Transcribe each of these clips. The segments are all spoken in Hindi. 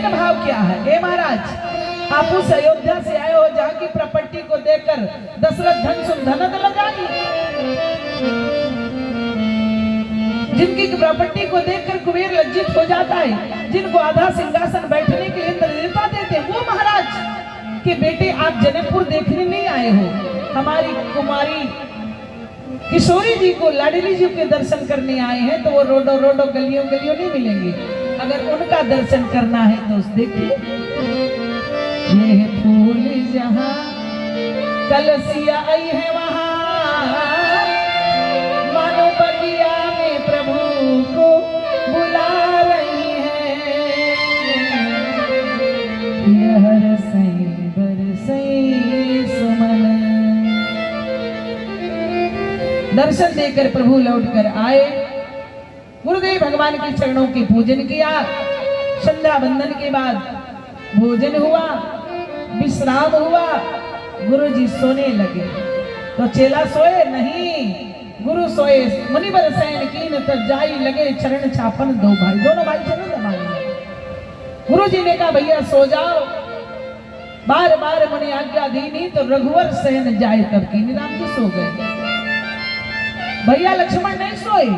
भाव क्या है? हे महाराज, आप उस अयोध्या से आए हो जहाँ की प्रॉपर्टी को देखकर दशरथ धन सुन धनत लगाई, जिनकी प्रॉपर्टी को देखकर कुबेर लज्जित हो जाता है, जिनको आधा सिंहासन बैठने के लिए इंद्र देवता देते, वो महाराज के बेटे आप जनकपुर देखने नहीं आए हो। हमारी कुमारी किशोरी जी को, लाडली जी के दर्शन करने आए हैं, तो वो रोडो रोडो गलियों गलियों नहीं मिलेंगे। अगर उनका दर्शन करना है तो देखिए, ये फूल जहाँ कलसिया आई है वहाँ, मानो बगिया में प्रभु को बुला रही है। हर सई बरसई सुमन। दर्शन देकर प्रभु लौटकर आए, गुरुदेव भगवान के चरणों की पूजन किया। संध्या वंदन के बाद भोजन हुआ, विश्राम हुआ, गुरु जी सोने लगे। तो चेला सोए नहीं, गुरु सोए। मुनिवर सैन कीन तब जाई, लगे चरण छापन दो भाई, दोनों भाई चरण दबाए। गुरु जी ने कहा भैया सो जाओ। बार बार मुनि आज्ञा दी नहीं तो रघुवर सहन जाए तब की। राम जी सो गए, भैया लक्ष्मण नहीं सोए,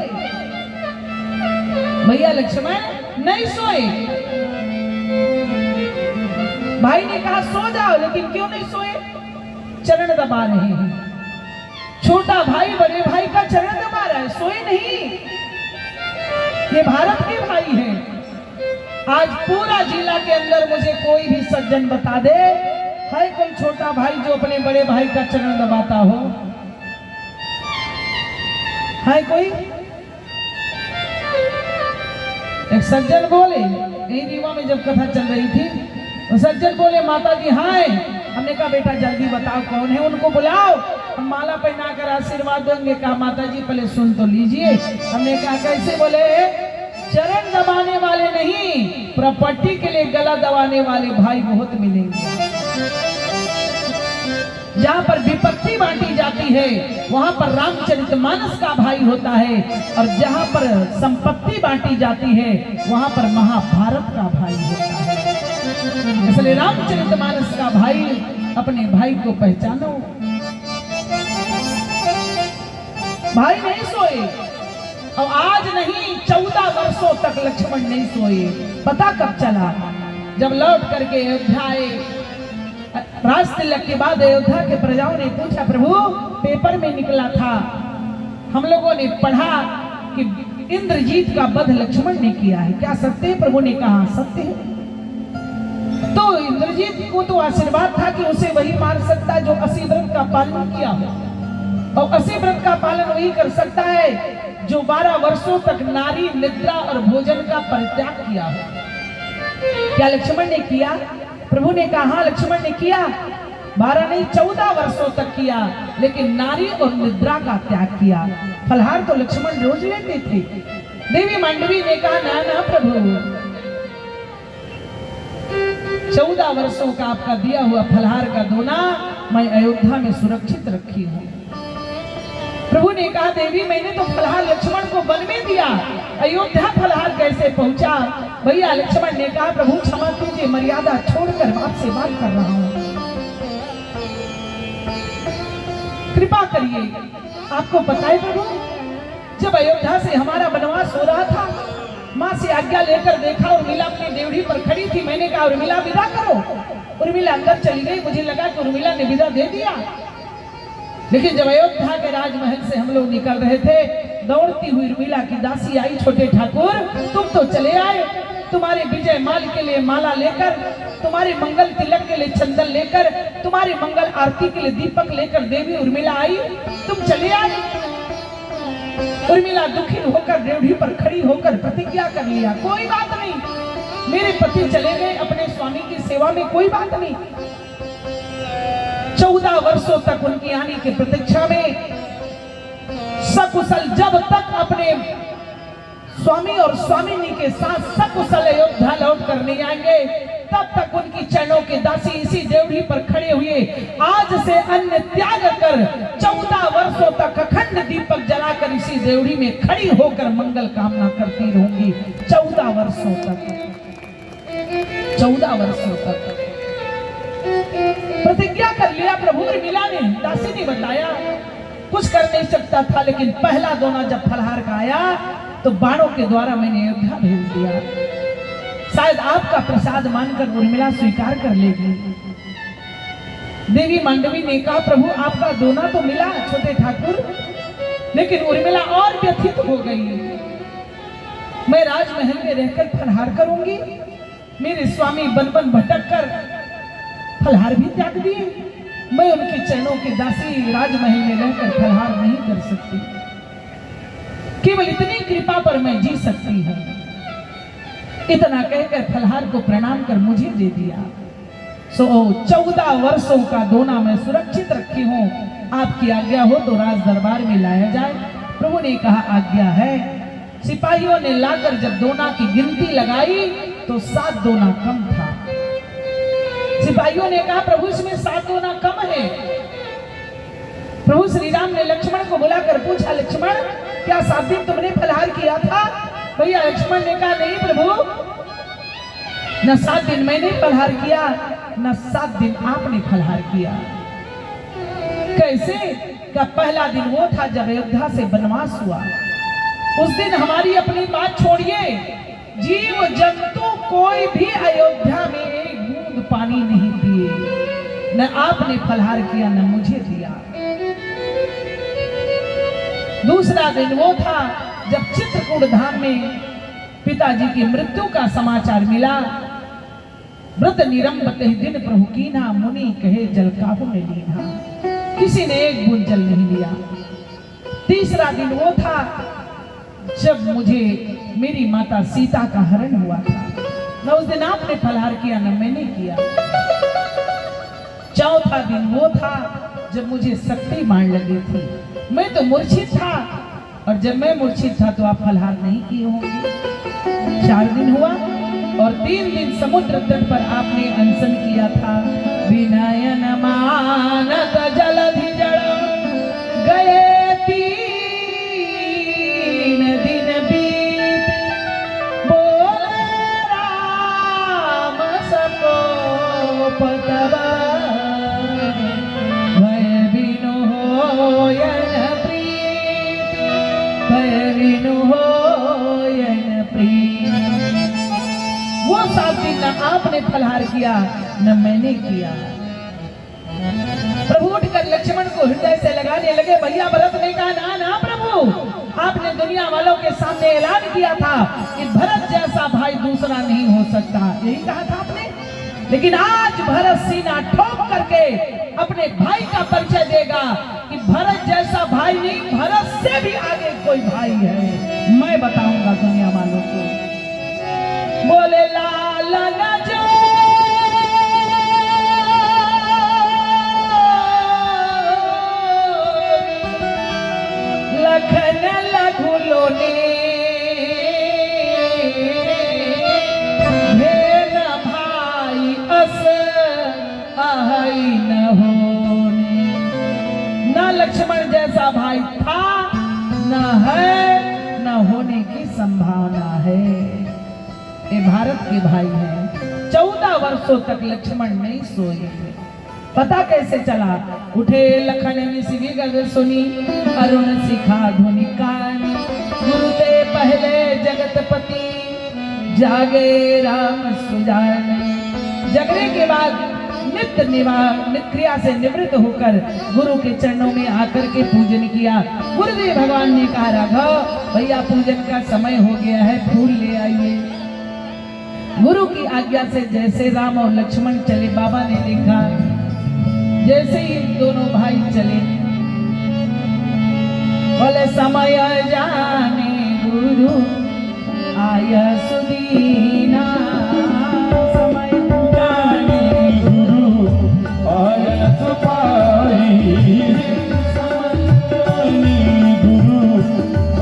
भैया लक्ष्मण नहीं सोए। भाई ने कहा सो जाओ, लेकिन क्यों नहीं सोए? चरण दबा रहे हैं। छोटा भाई बड़े भाई का चरण दबा रहा है, सोए नहीं। ये भारत के भाई हैं। आज पूरा जिला के अंदर मुझे कोई भी सज्जन बता दे, है कोई छोटा भाई जो अपने बड़े भाई का चरण दबाता हो? है कोई? एक सज्जन बोले, यही रीवा में जब कथा चल रही थी, तो सज्जन बोले माता जी हाँ। हमने कहा बेटा जल्दी बताओ कौन है, उनको बुलाओ, हम माला पहना कर आशीर्वाद देंगे। कहा माता जी पहले सुन तो लीजिए। हमने कहा कैसे? बोले चरण दबाने वाले नहीं, प्रॉपर्टी के लिए गला दबाने वाले भाई बहुत मिलेंगे। जहाँ पर विपत्ति बांटी जाती है वहां पर रामचरितमानस का भाई होता है, और जहाँ पर संपत्ति बांटी जाती है वहां पर महाभारत का भाई होता है। इसलिए रामचरितमानस का भाई, अपने भाई को पहचानो। भाई नहीं सोए, और आज नहीं 14 वर्षों तक लक्ष्मण नहीं सोए। पता कब चला? जब लौट करके अयोध्या आए, राज तिलक के बाद अयोध्या के प्रजाओं ने पूछा प्रभु पेपर में निकला था, हम लोगों ने पढ़ा कि इंद्रजीत का वध लक्ष्मण ने किया है, क्या सत्य है? प्रभु ने कहा सत्य है। तो इंद्रजीत को तो आशीर्वाद था कि उसे वही मार सकता है जो 80 व्रत का पालन किया हो, और 80 व्रत का पालन वही कर सकता है जो 12 वर्षों तक नारी निद्रा और भोजन का परित्याग किया हो। क्या लक्ष्मण ने किया? प्रभु ने कहा हाँ लक्ष्मण ने किया। 12 नहीं 14 वर्षों तक किया, लेकिन नारी और निद्रा का त्याग किया। फलहार तो लक्ष्मण रोज लेते थे। देवी मांडवी ने कहा ना ना प्रभु, 14 वर्षों का आपका दिया हुआ फलहार का दोना मैं अयोध्या में सुरक्षित रखी हूँ। प्रभु ने कहा देवी मैंने तो फलहार लक्ष्मण को वन में दिया, अयोध्या फलहार कैसे पहुंचा? भैया लक्ष्मण ने कहा प्रभु क्षमा कीजिए, मर्यादा छोड़कर आपसे बात कर रहा हूं, कृपा करिए। आपको पता है प्रभु, जब अयोध्या से हमारा वनवास हो रहा था, माँ से आज्ञा लेकर देखा उर्मिला अपनी देवड़ी पर खड़ी थी। मैंने कहा उर्मिला विदा करो। उर्मिला अंदर चली गई। मुझे लगा कि उर्मिला ने विदा दे दिया, लेकिन जब अयोध्या के राजमहल से हम लोग निकल रहे थे, दौड़ती हुई उर्मिला की दासी आई। छोटे ठाकुर तुम तो चले आए, तुम्हारे विजय माल के लिए माला लेकर, तुम्हारे मंगल तिलक के लिए चंदन लेकर, तुम्हारी मंगल आरती के लिए दीपक लेकर देवी उर्मिला आई, तुम चले आए। उर्मिला दुखी होकर देवड़ी पर खड़ी होकर प्रतिज्ञा कर लिया, कोई बात नहीं, मेरे पति चले गए अपने स्वामी की सेवा में, कोई बात नहीं। 14 वर्षों तक उनकी आने की प्रतीक्षा में सकुशल, जब तक अपने स्वामी और स्वामिनी के साथ सकुशल अयोध्या लौट कर नहीं आएंगे, तब तक उनकी चरणों के दासी इसी देवड़ी पर खड़े हुए आज से अन्न त्याग कर 14 वर्षों तक अखंड दीपक जलाकर इसी देवड़ी में खड़ी होकर मंगल कामना करती रहूंगी। 14 वर्षों तक 14 वर्षों तक प्रतिज्ञा कर लिया। प्रभु उर्मिला ने, दासी ने बताया कुछ कर नहीं सकता था, लेकिन पहला दोना जब फलहार का आया तो बाणों के द्वारा मैंने अयोध्या भेज दिया। शायद आपका प्रसाद मानकर उर्मिला स्वीकार कर लेगी। देवी मांडवी ने कहा, प्रभु आपका दोना तो मिला छोटे ठाकुर, लेकिन उर्मिला और व्यथित हो गई। मैं राजमहल में रहकर फलहार करूंगी, मेरे स्वामी बन बन भटक कर फलहार भी त्याग दिए। मैं उनके चरणों की दासी राजमहल में रहकर फलहार नहीं कर सकती। केवल इतनी कृपा पर मैं जी सकती हूँ। इतना कहकर फलहार को प्रणाम कर मुझे दे दिया। 14 वर्षों का दोना मैं सुरक्षित रखी हूँ। आपकी आज्ञा हो तो राज दरबार में लाया जाए। प्रभु ने कहा, आज्ञा है। सिपाहियों ने लाकर जब दोना की गिनती लगाई तो 7 दोना कम था। सिपाहियों ने कहा, प्रभु इसमें 7 दोना कम है। प्रभु श्री राम ने लक्ष्मण को बुलाकर पूछा, लक्ष्मण क्या 7 दिन तुमने फलहार किया था? भैया लक्ष्मण ने कहा, नहीं प्रभु, न 7 दिन मैंने फलहार किया, न 7 दिन आपने फलहार किया। कैसे? का पहला दिन वो था जब अयोध्या से वनवास हुआ। उस दिन हमारी अपनी बात छोड़िए, जीव जंतु कोई भी अयोध्या में एक बूंद पानी नहीं पिए। न आपने फलहार किया, न मुझे दिया। दूसरा दिन वो था जब चित्रकूट धाम में पिताजी की मृत्यु का समाचार मिला। व्रत निरंबत दिन प्रभु कीन्हा, मुनि कहे जल काहू में लीन्हा। किसी ने एक बूंद जल नहीं लिया। तीसरा दिन वो था जब मुझे मेरी माता सीता का हरण हुआ था। न उस दिन आपने फलहार किया, न मैंने किया। चौथा दिन वो था जब मुझे शक्ति मार लगी थी। मैं तो मूर्छित था, और जब मैं मूर्छित था तो आप फलहार नहीं किए होंगे। 4 दिन हुआ, और 3 दिन समुद्र तट पर आपने अनशन किया था। विनयन मानत जलधि जड़ गए 3 दिन बीत, बोले राम सको पतवा, भय बिनु होयन प्रीत, भय बिनु होयन प्रीत। वो 7 दिन न आपने फलहार किया, न मैंने किया। प्रभु उठकर लक्ष्मण को हृदय से लगाने लगे। भैया भरत ने कहा, ना ना प्रभु, आपने दुनिया वालों के सामने ऐलान किया था कि भरत जैसा भाई दूसरा नहीं हो सकता, यही कहा था आपने। लेकिन आज भरत सीना ठोक करके अपने भाई का परिचय देगा कि भरत जैसा भाई नहीं, भरत से भी आगे कोई भाई है। मैं बताऊंगा दुनिया वालों को। बोले लाल न जो लखन लघु लोने, भेद भाई अस आहई न होने। न लक्ष्मण जैसा भाई था, न है, न होने की संभावना है। ये भारत के भाई हैं। 14 वर्षों तक लक्ष्मण नहीं सोए। पता कैसे चला? उठे लखन निशिवी गद सुनी, अरुण शिखा धुनि कानी, गुरुते पहले जगतपति, जागे राम सुजान। जगने के बाद नित्य क्रिया से निवृत्त होकर गुरु के चरणों में आकर के पूजन किया। गुरुदेव भगवान ने कहा, राघव भैया पूजन का समय हो गया है, फूल ले आइए। गुरु की आज्ञा से जैसे राम और लक्ष्मण चले, बाबा ने देखा जैसे ही दोनों भाई चले, बोले समय जाने गुरु आया सुदीना, समय जाने गुरु आया सुपाई, समय जाने गुरु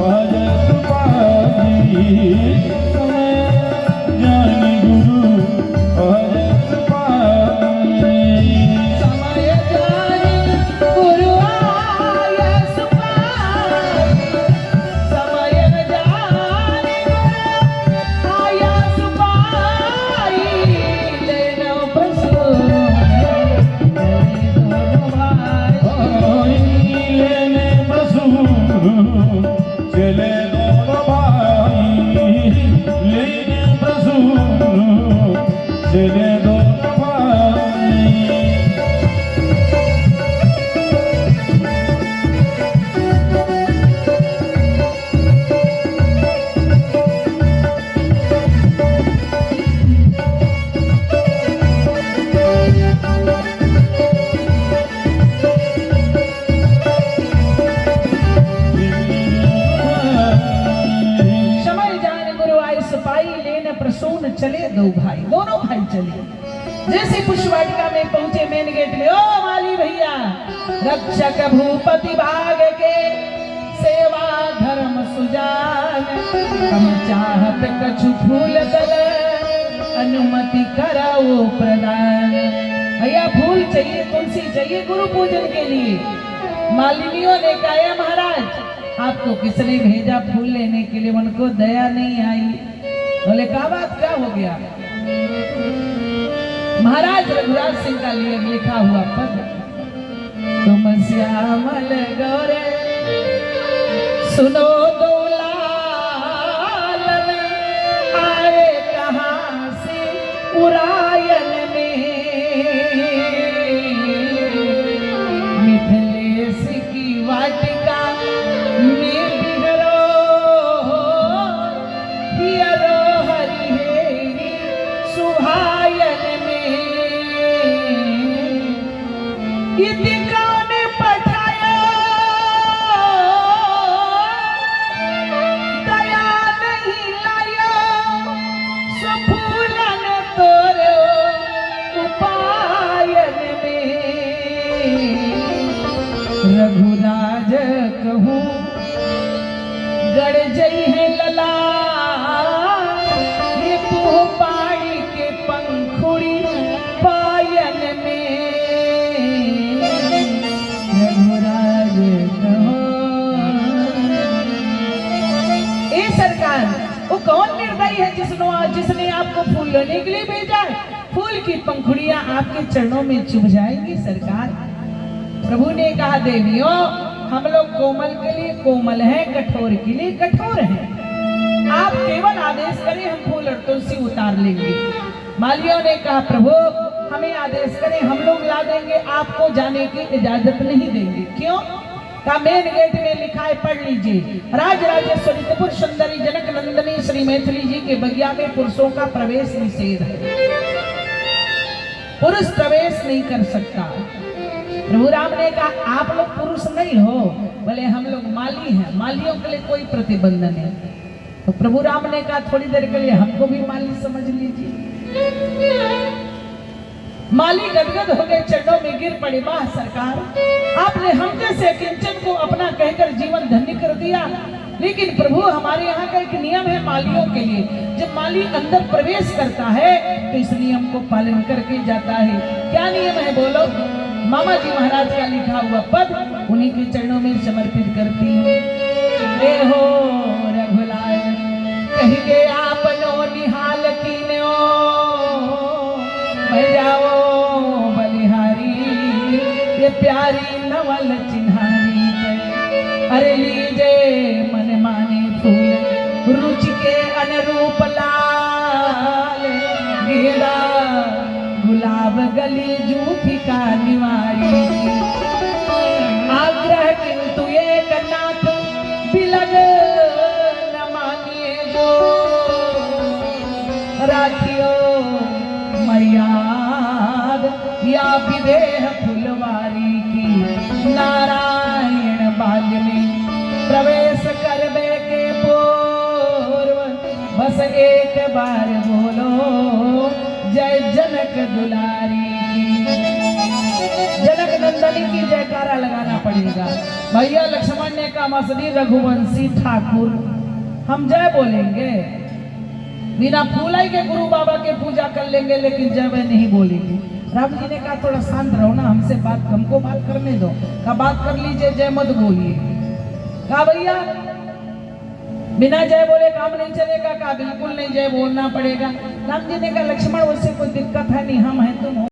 आया सुपाई, समय जाने गुरु आया सुपाई, समय जाने गुरु आया सुपाई, समय जाने गुरु आया सुपाई। चले दोनों भाई। प्रसून चले दो भाई, दोनों भाई चले। जैसे पुष्पवाटिका में पहुंचे मेन गेट में, ओ माली भैया, रक्षक भूपति भाग के सेवा धर्म सुजान, हम चाहत कछु फूल दल अनुमति कराओ प्रदान। भैया फूल चाहिए, तुलसी चाहिए गुरु पूजन के लिए। मालिनियों ने कहा महाराज आपको किसने भेजा फूल लेने के लिए? उनको दया नहीं आई। बोले क्या बात, क्या हो गया? महाराज रघुराज सिंह का लिए लिखा हुआ पद, तुम श्यामल गौरे सुनो दौलाल आए कहाँ से उरायन में, मिथिलेश की वाटिका में बिहरो हियरो हरिहेरी सुहायन में, इति कौन पठाया दया नहीं लाया, सुफूलन तोरो उपायन में, रघुराज कहूँ गड़ जई है लला, ये पाड़ी के पंखुड़ी पायन में, रघुराज कहो। ए सरकार, वो कौन निर्दयी है जिसने आपको फूल लेने के लिए भेजा? फूल की पंखुड़ियां आपके चरणों में चुभ जाएंगी सरकार। प्रभु ने कहा देवियों, हम लोग कोमल के लिए कोमल हैं, कठोर के लिए कठोर हैं। आप केवल आदेश करें, हम फूल और तुलसी उतार लेंगे। मालियों ने कहा प्रभु हमें आदेश करें, हम लोग ला देंगे, आपको जाने की इजाजत नहीं देंगे। क्यों? का मेन गेट में लिखा है, पढ़ लीजिए। राज राजेश्वरी त्रिपुर सुंदरी जनक नंदनी श्री मैथिली जी के बगिया में पुरुषों का प्रवेश निषेध है, पुरुष प्रवेश नहीं कर सकता। प्रभु राम ने कहा आप लोग पुरुष नहीं हो? बोले हम लोग माली हैं, मालियों के लिए कोई प्रतिबंध नहीं। तो प्रभु राम ने कहा थोड़ी देर के लिए हमको भी माली समझ लीजिए। माली गदगद हो गए, चरणों में गिर पड़े, वाह सरकार आपने हम जैसे किंचन को अपना कहकर जीवन धन्य कर दिया। लेकिन प्रभु हमारे यहाँ का एक नियम है मालियों के लिए, जब माली अंदर प्रवेश करता है तो इस नियम को पालन करके जाता है। क्या नियम है बोलो? मामा जी महाराज का लिखा हुआ पद उन्हीं के चरणों में समर्पित करती रे हो रघुलाल कहिए आपनो निहाल कीन्यो मैं जाओ बलिहारी ये प्यारी नवल चिन्हारी है। अरे लीजे मन माने फूल रुचि के अनुरूप लाल गेड़ा गुलाब गली जूठी का निवारी आग्रह किंतु एक नाथ बिलग न मानिए जो राखियो मर्याद या विदेह फुलवारी की नारायण बाग में प्रवेश करबे के पूर्व बस एक बार बोलो जय जनक दुलारी की। जनक नंदनी की जयकारा लगाना पड़ेगा। भैया लक्ष्मण ने कहा मसनी रघुवंशी ठाकुर हम जय बोलेंगे, बिना फूलाई के गुरु बाबा के पूजा कर लेंगे लेकिन जय वह नहीं बोलेंगे। राम जी ने कहा थोड़ा शांत रहो ना, हमसे बात हमको बात करने दो। कहा बात कर लीजिए, जय मत बोलिए। कहा भैया बिना जय बोले काम नहीं चलेगा? कहा बिल्कुल नहीं, जय बोलना पड़ेगा। राम जी ने कहा लक्ष्मण वैसे कोई दिक्कत है नहीं, हम हैं तुम हो।